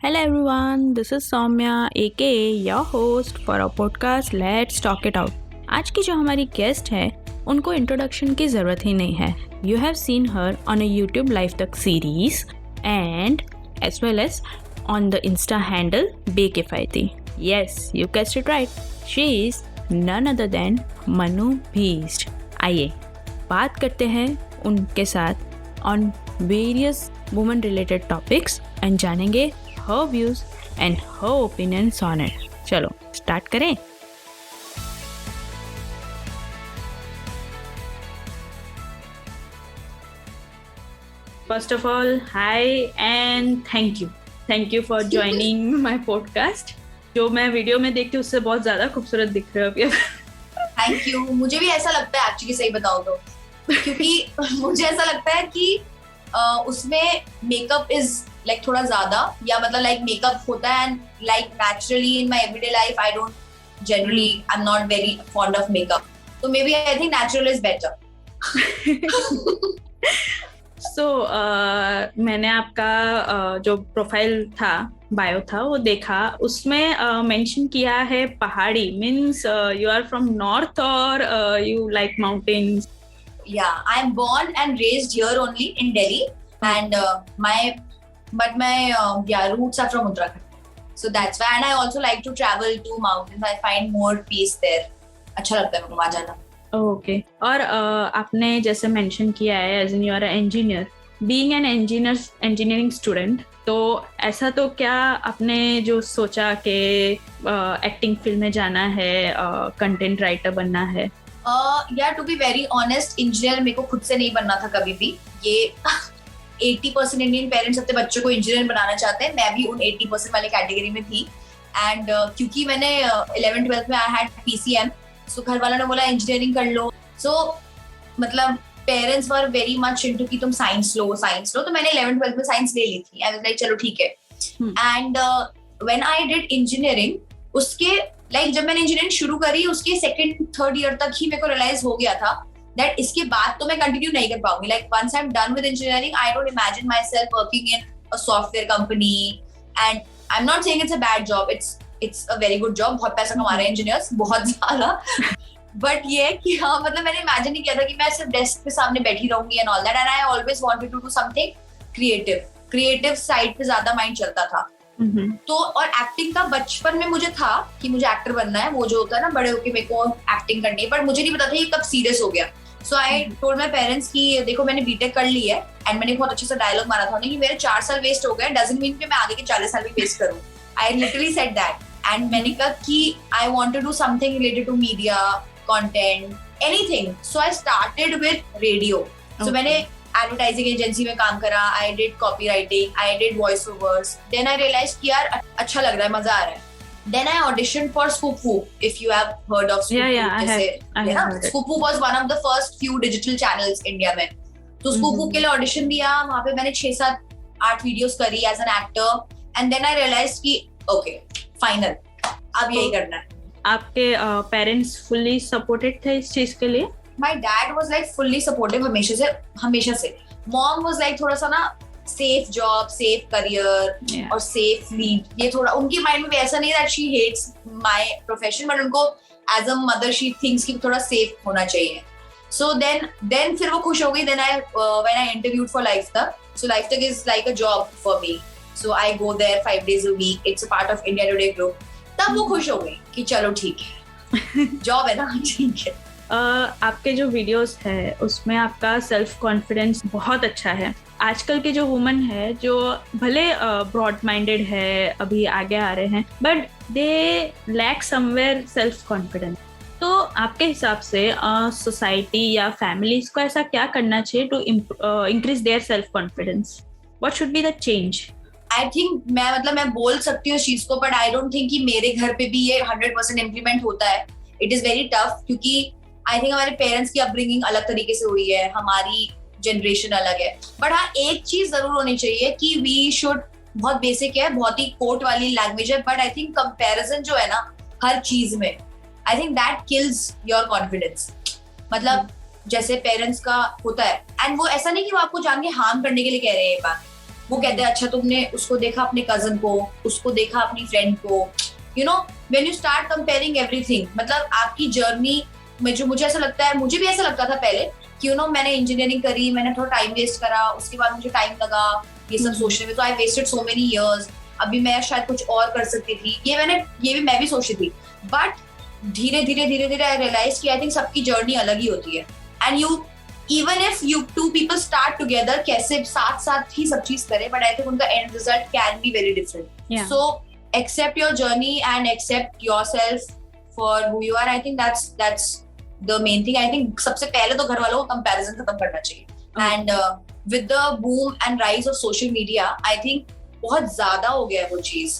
Hello everyone, this is Soumya aka your host for our podcast Let's Talk It Out. आज की जो हमारी guest है उनको इंट्रोडक्शन की ज़रूरत ही नहीं है. You have seen her on a YouTube Live Talk series and as well as on the Insta handle Bekifaiti. Yes, you guessed it right. She is none other than Manu Beast. आइए बात करते हैं उनके साथ on various women related topics and जानेंगे her views and her opinions on it. चलो start करें. First of all, hi and thank you for joining my podcast. जो मैं वीडियो में देखती हूँ उससे बहुत ज़्यादा खूबसूरत दिख रहे हो अभी. Thank you. मुझे भी ऐसा लगता है एक्चुअली, सही बताओ तो, क्योंकि मुझे ऐसा लगता है कि उसमें मेकअप इज लाइक थोड़ा ज्यादा, या मतलब लाइक मेकअप होता है and like naturally in my everyday life I don't generally, I am not very fond of makeup, तो maybe I think natural is better. So मैंने आपका जो प्रोफाइल था, बायो था, वो देखा. उसमें मेंशन किया है Pahadi, means you are from north और you like mountains. Yeah, I am born and raised here only in Delhi, and my roots are from Uttarakhand. So that's why, and I also like to travel to mountains. I find more peace there. अच्छा लगता है मुझे वहाँ जाना. Okay. और आपने जैसे mention किया है as in you are engineer, being an engineering student, तो ऐसा तो क्या आपने जो सोचा कि एक्टिंग फील्ड में जाना है, कंटेंट राइटर बनना है? यार to be very honest, engineer मेरे को खुद से नहीं बनना था कभी भी. ये 80% इंडियन पेरेंट्स अपने बच्चों को इंजीनियर बनाना चाहते हैं. मैं भी उन 80% वाले कैटेगरी में थी. एंड क्योंकि मैंने 11th-12th में आई हैड PCM, सो घर वालों ने बोला इंजीनियरिंग कर लो. सो मतलब parents were very much into कि तुम साइंस लो, तो मैंने 11th-12th में साइंस ले ली थी. आई वाज लाइक चलो ठीक है. And when I did engineering, उसके जब मैंने इंजीनियरिंग शुरू करी उसके 2nd-3rd ईयर तक ही मेरे को रियलाइज हो गया था दैट इसके बाद तो मैं कंटिन्यू नहीं कर पाऊंगी. Like once I am done with engineering, I don't imagine myself working in a software company. And I am not saying it's a bad job, it's a very good job. बहुत पैसा कमा रहे हैं engineers, बहुत ज्यादा. But ये है कि हाँ, मतलब मैंने इमेजिन नहीं किया था कि मैं सिर्फ डेस्क के सामने बैठी रहूंगी and all that. And I always wanted to do something creative side पे ज्यादा माइंड चलता था. तो और एक्टिंग का बचपन में मुझे था कि मुझे एक्टर बनना है, वो जो होता है ना बड़े होके मेरे को एक्टिंग करनी है, पर मुझे नहीं पता था ये कब सीरियस हो गया. सो आई टोल्ड माय पेरेंट्स कि देखो मैंने बीटेक कर ली है, एंड मैंने बहुत अच्छे से डायलॉग मारा था उन्हें कि मेरे 4 साल वेस्ट हो गए, डजंट मीन कि मैं आगे के 40 साल भी वेस्ट करूं. I literally said that. And मैंने कहा कि I want to do something related to media, content, anything. So I started with radio. So मैंने एडवर्टाइजिंग एजेंसी में काम करा. I did copy writing, I did voice overs. Then I realise कि यार अच्छा लग रहा है, मजा आ रहा है. Then I auditioned for Scoop, if you have heard of Scoop. Scoop was one of the first few digital channels India में. तो Scoop के लिए ऑडिशन दिया. वहाँ पे मैंने 6-7-8 वीडियोस करी as an actor. And then I realise कि ओके फाइनल, अब यही करना है. आपके पेरेंट्स फुल्ली सपोर्टेड थे इस चीज के लिए? My dad was like fully supportive हमेशा से. Mom was like थोड़ा सा ना safe job, safe career और safe lead. ये थोड़ा उनकी माइंड में भी ऐसा नहीं that she hates my profession, but उनको as a mother she thinks कि थोड़ा safe होना चाहिए. So then फिर वो खुश हो गई. Then when I interviewed for Live Talk, so Live Talk is like a job for me. So I go there 5 days a week. It's a part of India Today group. तब वो खुश हो गई कि चलो ठीक है, जॉब है ना, ठीक है. आपके जो वीडियोस है उसमें आपका सेल्फ कॉन्फिडेंस बहुत अच्छा है. आजकल के जो वुमन है जो भले ब्रॉड माइंडेड है, अभी आगे आ रहे हैं, but they lack somewhere self confidence. तो आपके हिसाब से सोसाइटी या फैमिलीज को ऐसा क्या करना चाहिए to increase their self confidence? What should be the change? I think मैं बोल सकती हूँ इस चीज को, बट आई डोंट थिंक कि मेरे घर पे भी ये 100% इम्प्लीमेंट होता है. इट इज वेरी टफ, क्योंकि आई थिंक हमारे पेरेंट्स की अपब्रिंगिंग अलग तरीके से हुई है, हमारी जनरेशन अलग है. बट हाँ, एक चीज जरूर होनी चाहिए कि वी शुड, बहुत बेसिक है, बहुत ही कोर्ट वाली लैंग्वेज है, बट आई थिंक कंपैरिजन जो है ना हर चीज में, I think that kills your confidence. मतलब जैसे पेरेंट्स का होता है, एंड वो ऐसा नहीं कि वो आपको जान के हार्म करने के लिए कह रहे हैं ये बात, वो कहते हैं अच्छा तुमने उसको देखा अपने कजन को, उसको देखा अपनी फ्रेंड को, you know when you start comparing everything, मतलब आपकी जर्नी में जो मुझे ऐसा लगता है, मुझे भी ऐसा लगता था पहले कि यू नो मैंने इंजीनियरिंग करी, मैंने थोड़ा टाइम वेस्ट करा, उसके बाद मुझे टाइम लगा ये सब सोचने में, तो I wasted so many years, अभी मैं शायद कुछ और कर सकती थी, ये भी मैं भी सोचती थी। बट धीरे धीरे आई रियलाइज कि आई थिंक सबकी जर्नी अलग ही होती है, and you even if you two people start together कैसे साथ साथ ही सब चीज करें, बट आई थिंक उनका end result can be very different. So accept your journey and accept yourself for who you are. I think that's the main thing. I think सबसे पहले तो घर वालों को comparison खत्म करना चाहिए. And with the boom and rise of social media, I think बहुत ज्यादा हो गया है वो चीज,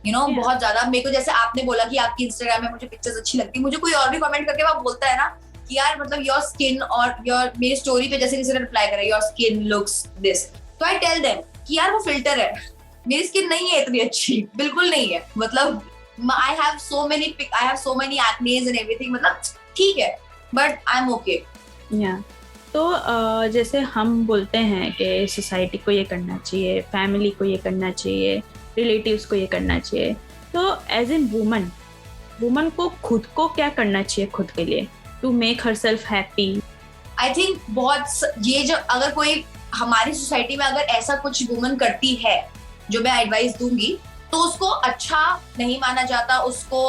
you know, बहुत ज्यादा। मेरे को जैसे आपने बोला कि आपकी Instagram में मुझे पिक्चर्स अच्छी लगती, मुझे कोई और भी कमेंट करके वहाँ बोलता है ना कि यार मतलब your skin और your मेरी स्टोरी पे जैसे किसी ने रिप्लाई करा your skin looks this, तो I tell them कि यार वो फिल्टर है, मेरी स्किन नहीं है इतनी अच्छी, बिल्कुल नहीं है, मतलब I have so many acnes and everything, मतलब ठीक है but I'm okay. Yeah. तो जैसे हम बोलते हैं कि सोसाइटी को ये करना चाहिए, फैमिली को ये करना चाहिए, रिलेटिव्स को ये करना चाहिए, तो एज एन वुमन को खुद को क्या करना चाहिए खुद के लिए to make herself happy? I think बहुत ये जो अगर कोई हमारी सोसाइटी में अगर ऐसा कुछ वुमन करती है जो मैं एडवाइस दूंगी, तो उसको अच्छा नहीं माना जाता, उसको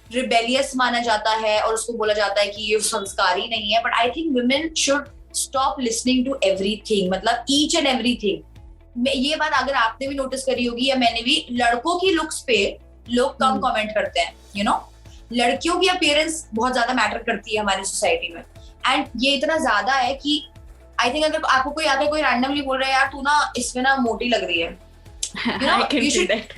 रिबेलियस माना जाता है और उसको बोला जाता है कि ये संस्कारी नहीं है। But I think women should stop listening to everything, मतलब ईच एंड एवरीथिंग। ये बात अगर आपने भी नोटिस करी होगी या मैंने भी, लड़कों की लुक्स पे लोग कम कमेंट करते हैं, यू नो, लड़कियों की अपीयरेंस बहुत ज्यादा मैटर करती है हमारी सोसाइटी में। एंड ये इतना ज्यादा है कि आई थिंक अगर आपको कोई आके कोई रैंडमली बोल रहा है यार तू ना इसमें ना मोटी लग रही है, you know, I can see that.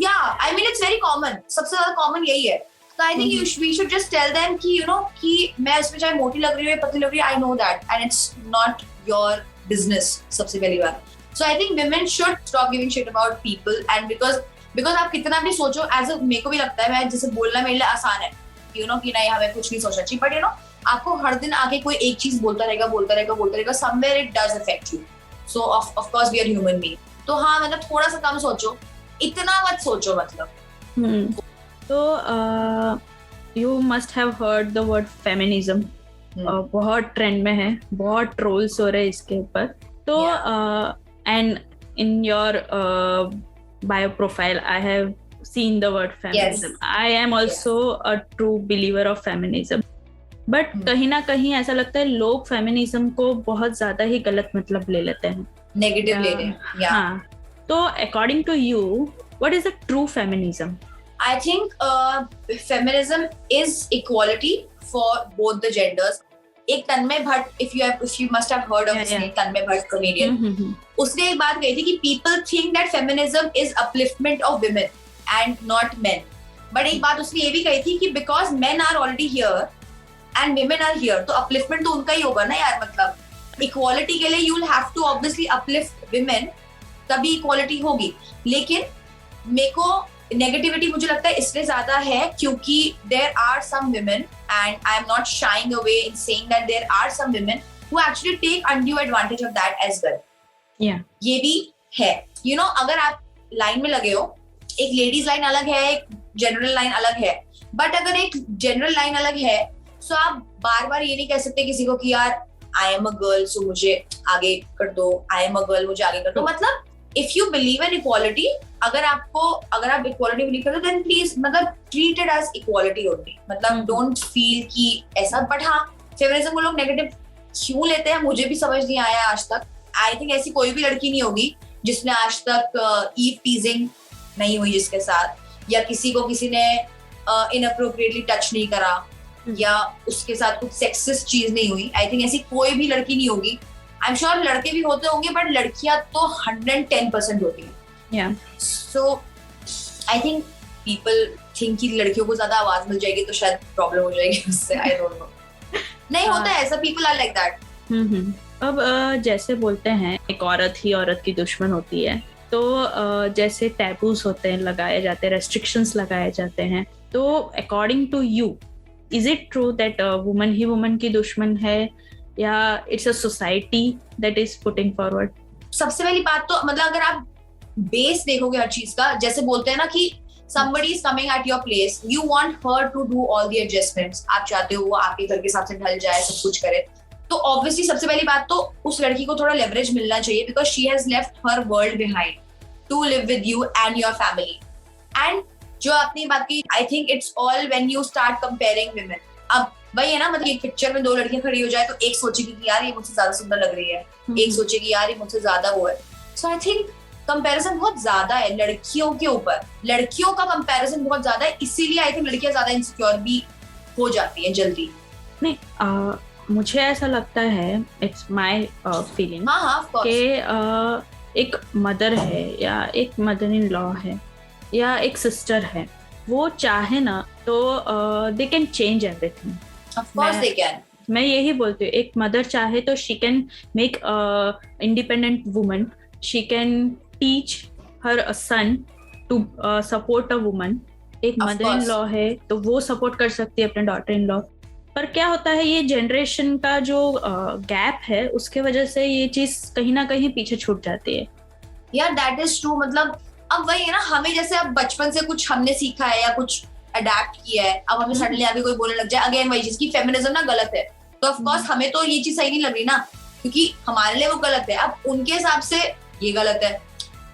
Yeah, I mean it's very common, सबसे ज्यादा कॉमन यही है। तो I think we should just tell them कि you know कि मैं इसमें चाहे मोटी लग रही हूँ या पतली लग रही है, I know that and it's not your business, सबसे पहली बात। So I think women should stop giving shit about people, and because आप कितना भी सोचो, as a मेरे को भी लगता है, मैं जैसे बोलना मेरे लिए आसान है, you know कि नहीं हमें कुछ नहीं सोचना चाहिए, but you know आपको हर दिन आके कोई एक चीज बोलता रहेगा, somewhere it does affect you. So of course we are human being. तो हाँ मतलब थोड़ा सा कम सोचो, इतना मत सोचो मतलब। तो you must have heard the word feminism, बहुत ट्रेंड में है, बहुत ट्रोल्स हो रहे हैं इसके ऊपर। तो and in your bio profile I have seen the word feminism. I am also a true believer of feminism. But कहीं ना कहीं ऐसा लगता है लोग फेमिनिज्म को बहुत ज्यादा ही गलत मतलब ले लेते हैं, नेगेटिव ले रहे। हाँ, तो according to you what is the true feminism? I think feminism is equality for both the genders. एक तन्मय Bhatt, if you must have heard of his name, Tanmay Bhatt comedian, उसने एक बात कही थी कि people think that feminism is upliftment of women and not men. But एक बात उसने ये भी कही थी कि because men are already here and women are here, तो upliftment तो उनका ही होगा ना यार, मतलब इक्वालिटी के लिए you'll have to obviously uplift women, तभी इक्वालिटी होगी। लेकिन मेरे को नेगेटिविटी मुझे लगता है इसलिए ज्यादा है क्योंकि there are some women, and I am not shying away in saying that there are some women who actually take undue advantage of that as well. Yeah. ये भी है, you know, अगर आप लाइन में लगे हो, एक लेडीज लाइन अलग है, एक जनरल लाइन अलग है, बट अगर एक जनरल लाइन अलग है तो आप बार बार ये नहीं कह सकते किसी को कि यार I am a girl so मुझे आगे कर दो, आई एम अ गर्ल मुझे आगे कर दो। मतलब if you believe in equality, अगर आप इक्वालिटी बिलीव करते हो देन प्लीज मतलब treat it as equality only, मतलब डोंट फील कि ऐसा। बट हाँ, फेमिनिज्म को लोग नेगेटिव क्यों लेते हैं मुझे भी समझ नहीं आया आज तक। आई थिंक ऐसी कोई भी लड़की नहीं होगी जिसने आज तक ईव टीजिंग नहीं हुई जिसके साथ, या किसी को किसी ने इनअप्रोप्रिएटली टच नहीं करा, या उसके साथ कुछ सेक्सिस्ट चीज नहीं हुई। आई थिंक ऐसी कोई भी लड़की नहीं होगी। आई एम श्योर लड़के भी होते होंगे, बट लड़कियां तो 110% होती हैं। सो आई थिंक पीपल थिंक कि लड़कियों को ज्यादा आवाज मिल जाएगी तो शायद प्रॉब्लम हो जाएगी उससे। आई डोंट नो, नहीं होता है ऐसा, पीपल आर लाइक दैट। अब जैसे बोलते हैं एक औरत ही औरत की दुश्मन होती है, तो जैसे टैबूज होते हैं, लगाए जाते हैं, रेस्ट्रिक्शंस लगाए जाते हैं, तो according to you is it true that woman ही वुमन की दुश्मन है, या it's a society that is putting forward? सबसे पहली बात तो मतलब अगर आप बेस देखोगे हर चीज का, जैसे बोलते हैं ना कि somebody is coming at your place, you want her to do all the adjustments, आप चाहते हो वो आपके घर के हिसाब से ढल जाए, सब कुछ करे, तो ऑब्वियसली सबसे पहली बात तो उस लड़की को थोड़ा लेवरेज मिलना चाहिए, because she has left her world behind to live with you and your family. And जो आपने बात की, I think it's all when you start comparing women. अब वही है ना, मतलब एक पिक्चर में दो लड़कियां खड़ी हो जाए तो एक सोचेगी कि यार ये मुझसे ज्यादा सुंदर लग रही है, एक सोचेगी यार ये मुझसे ज्यादा वो है. सो आई थिंक कंपैरिजन बहुत ज्यादा है लड़कियों के ऊपर, लड़कियों का कंपैरिजन बहुत ज्यादा है, इसीलिए आई थिंक लड़कियां ज्यादा इनसिक्योर भी हो जाती हैं जल्दी. नहीं, मुझे ऐसा लगता है, इट्स माय फीलिंग, कि एक मदर है या एक मदर इन लॉ है या एक सिस्टर है, वो चाहे ना तो they can change everything. Of course they can. मैं यही बोलती हूँ, एक मदर चाहे तो she can make independent woman, she can teach her son to support a woman. एक मदर इन लॉ है तो वो सपोर्ट कर सकती है अपने डॉटर इन लॉ. पर क्या होता है, ये जनरेशन का जो गैप है उसके वजह से ये चीज कहीं ना कहीं पीछे छूट जाती है. यार दैट इज ट्रू. मतलब अब वही है ना, हमें जैसे अब बचपन से कुछ हमने सीखा है या कुछ अडेप्ट किया है, अब हमें सडनली आगे कोई बोलने लग जाए, अगेन वही चीज की फेमिनिज्म ना गलत है, तो ऑफ कोर्स हमें तो ये चीज सही नहीं लग रही ना, क्योंकि हमारे लिए वो गलत है. अब उनके हिसाब से ये गलत है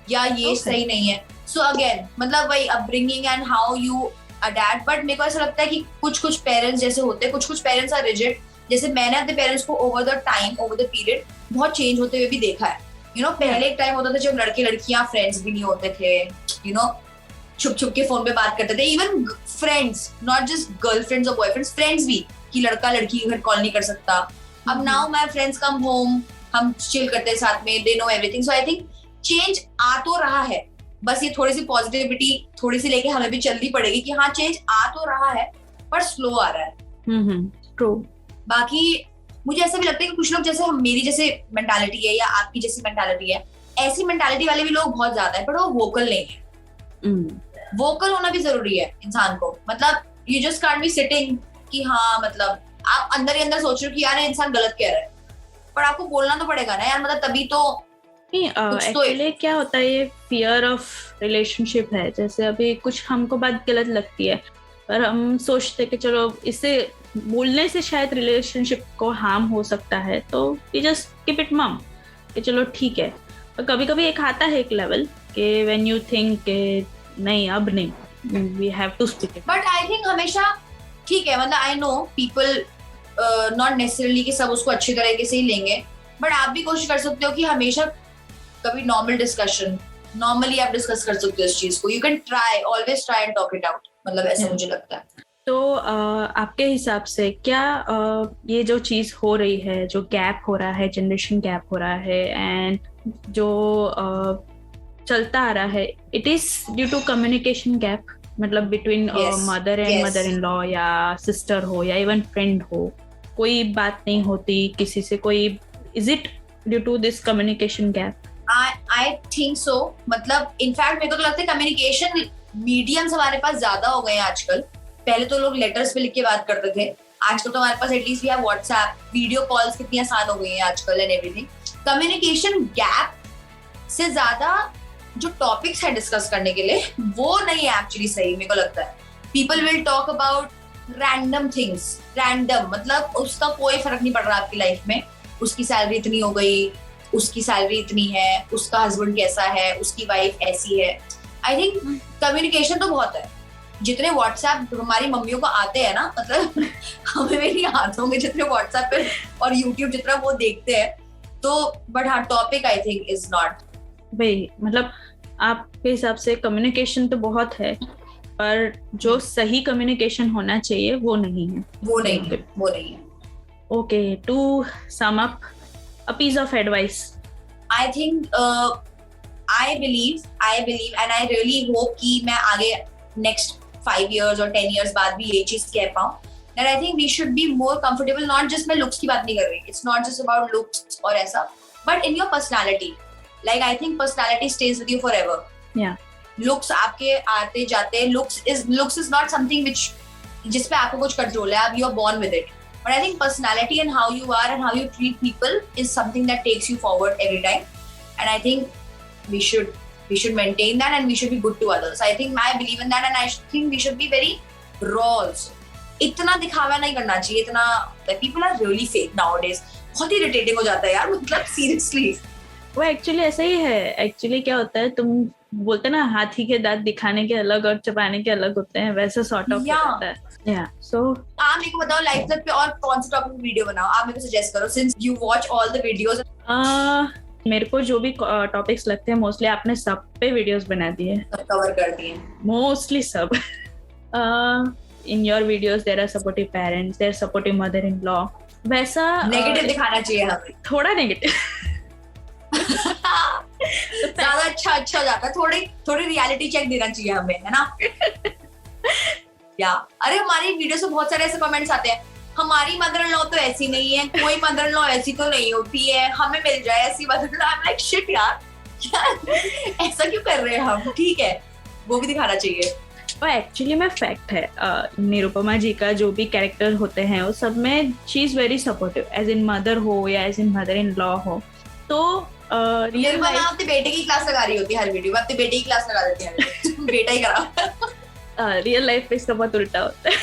या ये सही नहीं है. सो अगेन मतलब वही upbringing and how you adapt. But मेरे को ऐसा लगता है कि कुछ पेरेंट्स जैसे होते हैं, कुछ पेरेंट्स आर रिजिड. जैसे मैंने अपने पेरेंट्स को over the time, over the period बहुत चेंज होते हुए भी देखा है. यू नो, पहले एक टाइम होता था जब लड़के लड़कियां फ्रेंड्स भी नहीं होते थे, यू नो, छुप छुप के फोन पे बात करते थे. Even friends, not just girlfriends और बॉयफ्रेंड्स, फ्रेंड्स भी, कि लड़का लड़की के घर कॉल नहीं कर सकता. अब now my friends come home, हम चिल करते हैं साथ में, they know everything. So I think change आ तो रहा है, बस ये थोड़ी सी पॉजिटिविटी थोड़ी सी लेके हमें भी चलनी पड़ेगी कि हाँ चेंज आ तो रहा है पर स्लो आ रहा है. ट्रू. बाकी मुझे ऐसा भी लगता है कि कुछ लोग जैसे हम, मेरी जैसे मेंटालिटी है या आपकी जैसी मेंटालिटी है, ऐसी मेंटालिटी वाले भी लोग बहुत ज्यादा है, पर वो वोकल नहीं है. वोकल होना भी जरूरी है इंसान को. मतलब you just can't be sitting कि हाँ, मतलब आप अंदर ही अंदर सोच रहे हो कि यार ये इंसान गलत कह रहा है, पर आपको बोलना तो पड़ेगा ना यार, मतलब तभी तो. एक्चुअली क्या होता है, ये फियर ऑफ रिलेशनशिप है. जैसे अभी कुछ हमको बात गलत लगती है, पर हम सोचते कि चलो इससे बोलने से शायद रिलेशनशिप को हार्म हो सकता है, तो वी जस्ट कीप इट मम कि चलो ठीक है. और कभी कभी एक आता है एक लेवल कि व्हेन यू थिंक कि नहीं अब नहीं, we have to speak it. But I think हमेशा ठीक है, मतलब I know people not necessarily कि सब उसको अच्छी तरीके से ही लेंगे, बट आप भी कोशिश कर सकते हो कि हमेशा कभी नॉर्मल डिस्कशन, नॉर्मली आप डिस्कस कर सकते हो इस चीज को. You can try, always try and talk it out. मतलब ऐसा मुझे लगता है. तो आपके हिसाब से क्या ये जो चीज हो रही है, जो गैप हो रहा है, जनरेशन गैप हो रहा है, एंड जो चलता आ रहा है, it is due to communication gap, मतलब between mother and mother in law या सिस्टर हो या इवन फ्रेंड हो, कोई बात नहीं होती किसी से, कोई, is it due to this communication gap? I think so. मतलब इनफैक्ट मेरे को तो लगता है कम्युनिकेशन मीडियम्स हमारे पास ज्यादा हो गए हैं आजकल. पहले तो लोग लेटर्स पे लिख के बात करते थे, आजकल तो हमारे पास एटलीस्ट भी है व्हाट्सएप, वीडियो कॉल्स कितनी आसान हो गई हैं आजकल एंड एवरीथिंग. कम्युनिकेशन गैप से ज्यादा जो टॉपिक्स है डिस्कस करने के लिए वो नहीं है एक्चुअली सही. मेरे को लगता है people will talk about random things. Random मतलब उसका कोई फर्क नहीं पड़ रहा आपकी लाइफ में. उसकी सैलरी इतनी हो गई, उसकी सैलरी इतनी है, उसका हस्बैंड कैसा है, उसकी वाइफ ऐसी है. आई थिंक कम्युनिकेशन तो बहुत है. जितने व्हाट्सएप हमारी मम्मियों को आते हैं ना, मतलब हमें भी नहीं आते होंगे जितने व्हाट्सएप पे और यूट्यूब जितना वो देखते हैं, तो बट हाँ topic I think is not. भाई मतलब आपके हिसाब से कम्युनिकेशन तो बहुत है, पर जो सही कम्युनिकेशन होना चाहिए वो नहीं है. वो नहीं है. Okay, to sum up, a piece of advice. I think I believe and I really hope कि मैं आगे next 5 years or 10 years बाद भी ये चीज कह पाऊँ, that I think we should be more comfortable. Not just मैं looks की बात नहीं कर रही, it's not just about looks और ऐसा, but in your personality. Like I think personality stays with you forever. Yeah. Looks आपके आते जाते, looks is not something which जिस पे आपको कुछ कंट्रोल है, आप you are born with it. But I think personality and how you are and how you treat people is something that takes you forward every time. and I think we should maintain that, and we should be good to others. I think I believe in that, and I think we should be very raw also. इतना दिखावा नहीं करना चाहिए, इतना like people are really fake nowadays. बहुत ही irritating हो जाता है यार, मतलब seriously. वो एक्चुअली ऐसा ही है. एक्चुअली क्या होता है, तुम बोलते ना हाथी के दांत दिखाने के अलग और चबाने के अलग होते हैं, वैसा सॉर्ट ऑफ होता है. या सो आप मेरे को बताओ लाइफ पे और कौन सा टॉपिक वीडियो बनाओ, आप मेरे को सजेस्ट करो, since you watch all the videos. मेरे को जो भी टॉपिक्स लगते हैं मोस्टली आपने सब पे वीडियोस बना दिए, सब कवर कर दिए, मोस्टली सब. In your videos there are supportive parents, there supportive mother in law. वैसा नेगेटिव दिखाना चाहिए हमें, थोड़ा नेगेटिव. ज्यादा अच्छा हो जाता है, थोड़ी रियलिटी चेक देना चाहिए हमें, है ना. या अरे हमारी वीडियो से बहुत सारे ऐसे कमेंट्स आते हैं, हमारी मदर इन लॉ तो ऐसी नहीं है, कोई मदर इन लॉ ऐसी तो नहीं होती है, हमें मिल जाए ऐसी mother in law. I am like shit यार, ऐसा क्यों कर रहे हैं हम. ठीक है, वो भी दिखाना चाहिए. और एक्चुअली में फैक्ट है, निरुपमा जी का जो भी कैरेक्टर होते हैं वो सब में she is very supportive, as in mother हो या as in mother in law हो. तो निरुपमा अपने बेटे की क्लास लगा रही होती है हर वीडियो में, अपने बेटे की क्लास लगा देती है. बेटा ही करा. रियल लाइफ पे इसका बहुत उल्टा होता है.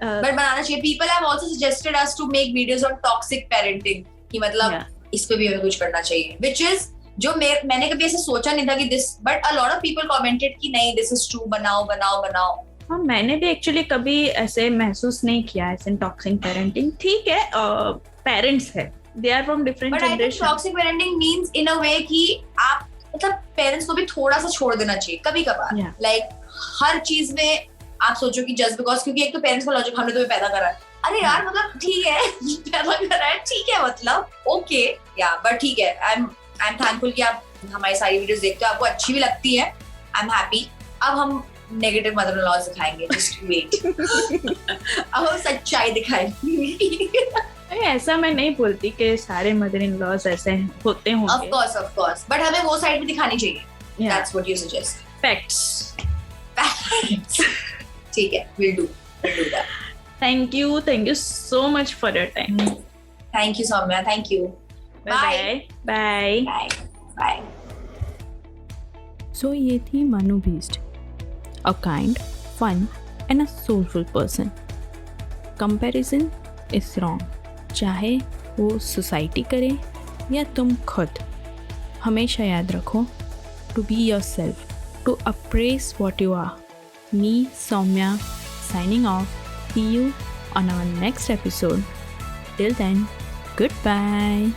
बट बनाना चाहिए. People have also suggested us to make videos on toxic parenting, कि मतलब इस पे भी हमें कुछ करना चाहिए, व्हिच इज जो मैंने कभी ऐसे सोचा नहीं था कि this, but a lot of people commented कि नहीं दिस इज ट्रू, बनाओ. हाँ, मैंने भी एक्चुअली कभी ऐसे महसूस नहीं किया ऐसे टॉक्सिक पेरेंटिंग. ठीक है, पेरेंट्स है, they are from different generation. But I think toxic parenting means in a way कि आप मतलब पेरेंट्स को भी थोड़ा सा छोड़ देना चाहिए कभी कभार. लाइक हर चीज में आप सोचो कि जस्ट बिकॉज, क्योंकि एक तो पेरेंट्स का लॉजिक, हमने तुम्हें पैदा करा है, अरे यार मतलब ठीक है पैदा करा है, ठीक है, मतलब ओके या, बट ठीक है. आई एम थैंकफुल कि आप हमारी सारी वीडियोस देखते हो, आपको अच्छी भी लगती है. I am happy. अब हम नेगेटिव मदर इन लॉज दिखाएंगे, जस्ट वेट. अब हम सच्चाई दिखाएंगे. ऐसा मैं नहीं बोलती कि सारे मदर इन लॉज ऐसे होते होंगे. ऑफ कोर्स, बट हमें वो साइड भी दिखानी चाहिए. That's what you suggest. Facts. ठीक है, we'll do that. Thank you so much for your time. Thank you, Soumya. Thank you. Bye. So ये थी Manu Beast, a kind, fun and a soulful person. Comparison is wrong. चाहे वो society करे या तुम खुद, हमेशा याद रखो to be yourself, to appraise what you are. Me, Soumya, signing off. See you on our next episode. Till then, goodbye.